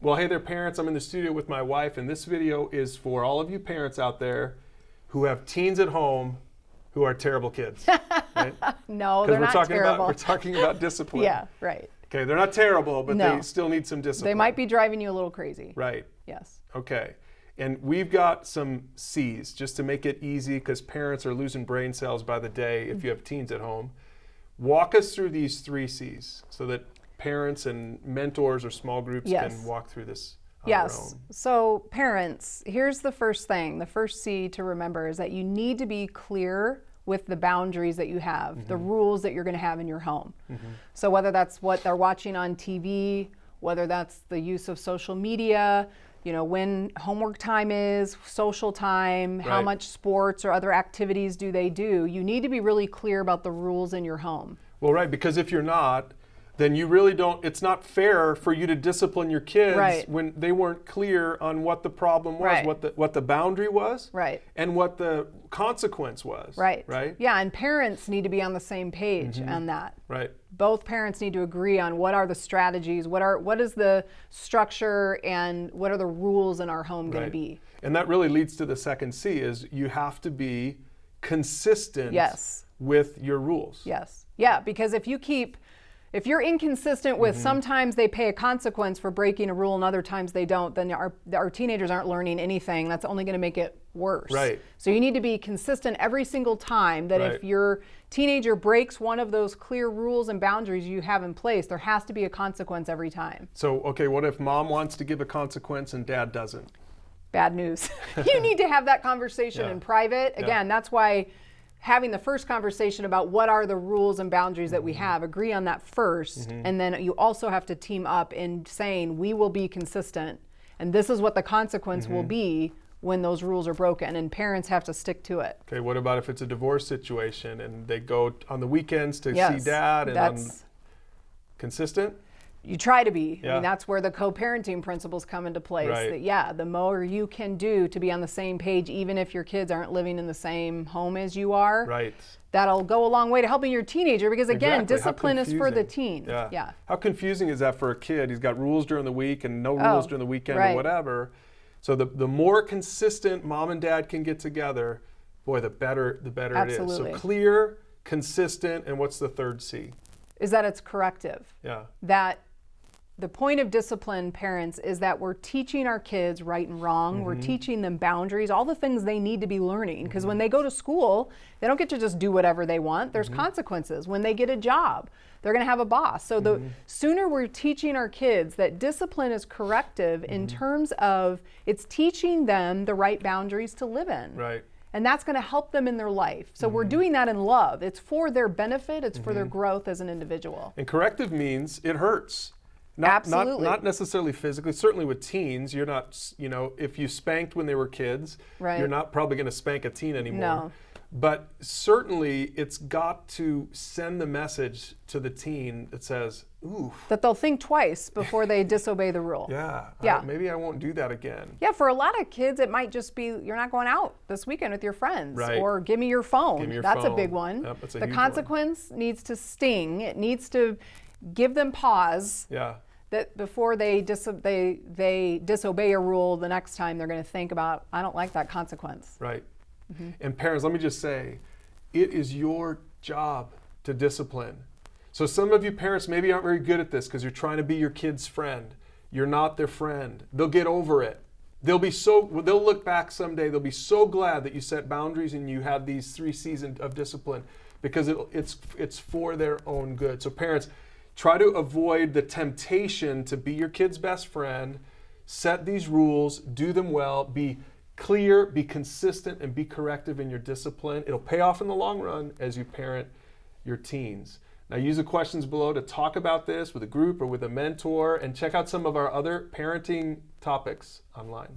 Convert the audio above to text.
Well, hey there, parents. I'm in the studio with my wife, and this video is for all of you parents out there who have teens at home who are terrible kids. Right? No, they're not terrible. We're talking about discipline. Yeah, right. Okay, they're not terrible, but No. they still need some discipline. They might be driving you a little crazy. Right. Yes. Okay. And we've got some C's just to make it easy because parents are losing brain cells by the day if you have teens at home. Walk us through these 3 C's so that parents and mentors or small groups can walk through this on their own. So parents, here's the first thing. The first C to remember is that you need to be clear with the boundaries that you have, the rules that you're going to have in your home. So whether that's what they're watching on TV, whether that's the use of social media, you know, when homework time is, social time, how much sports or other activities do they do, you need to be really clear about the rules in your home. Well, right, because if you're not, then you really don't, it's not fair for you to discipline your kids when they weren't clear on what the problem was, what the boundary was, and what the consequence was. Right. Yeah, and parents need to be on the same page on that. Right. Both parents need to agree on what are the strategies, what is the structure, and what are the rules in our home going to be. And that really leads to the second C is you have to be consistent with your rules. Yes. Yeah, because if you're inconsistent with sometimes they pay a consequence for breaking a rule and other times they don't, then our teenagers aren't learning anything. That's only going to make it worse. Right. So you need to be consistent every single time that if your teenager breaks one of those clear rules and boundaries you have in place, there has to be a consequence every time. So, okay, what if mom wants to give a consequence and dad doesn't? Bad news. You need to have that conversation in private. Again, that's why having the first conversation about what are the rules and boundaries that we have, agree on that first, and then you also have to team up in saying we will be consistent, and this is what the consequence will be when those rules are broken, and parents have to stick to it. Okay, what about if it's a divorce situation and they go on the weekends to see dad and consistent? You try to be. I mean, that's where the co-parenting principles come into place. That, the more you can do to be on the same page, even if your kids aren't living in the same home as you are, that'll go a long way to helping your teenager because, again, discipline is for the teen. Yeah. How confusing is that for a kid? He's got rules during the week and no rules during the weekend or whatever. So the more consistent mom and dad can get together, boy, the better it is. So clear, consistent, and what's the third C? Is that it's corrective. Yeah. That the point of discipline, parents, is that we're teaching our kids right and wrong. We're teaching them boundaries, all the things they need to be learning. Because when they go to school, they don't get to just do whatever they want. There's consequences. When they get a job, they're going to have a boss. So the sooner we're teaching our kids that discipline is corrective in terms of it's teaching them the right boundaries to live in. Right. And that's going to help them in their life. So we're doing that in love. It's for their benefit. It's for their growth as an individual. And corrective means it hurts. Absolutely. Not necessarily physically. Certainly with teens, you're not, if you spanked when they were kids, you're not probably going to spank a teen anymore. No. But certainly it's got to send the message to the teen that says, ooh. That they'll think twice before they disobey the rule. Yeah. Maybe I won't do that again. Yeah, for a lot of kids, it might just be, you're not going out this weekend with your friends. Or give me your phone. That's a big one. Yep, that's a the huge consequence needs to sting. It needs to give them pause. Yeah. That before they disobey a rule the next time, they're going to think about, I don't like that consequence. Right. And parents, let me just say, it is your job to discipline. So some of you parents maybe aren't very good at this because you're trying to be your kid's friend. You're not their friend. They'll get over it. They'll look back someday. They'll be so glad that you set boundaries and you had these 3 C's of discipline because it's for their own good. So parents, try to avoid the temptation to be your kid's best friend. Set these rules, do them well, be clear, be consistent, and be corrective in your discipline. It'll pay off in the long run as you parent your teens. Now use the questions below to talk about this with a group or with a mentor, and check out some of our other parenting topics online.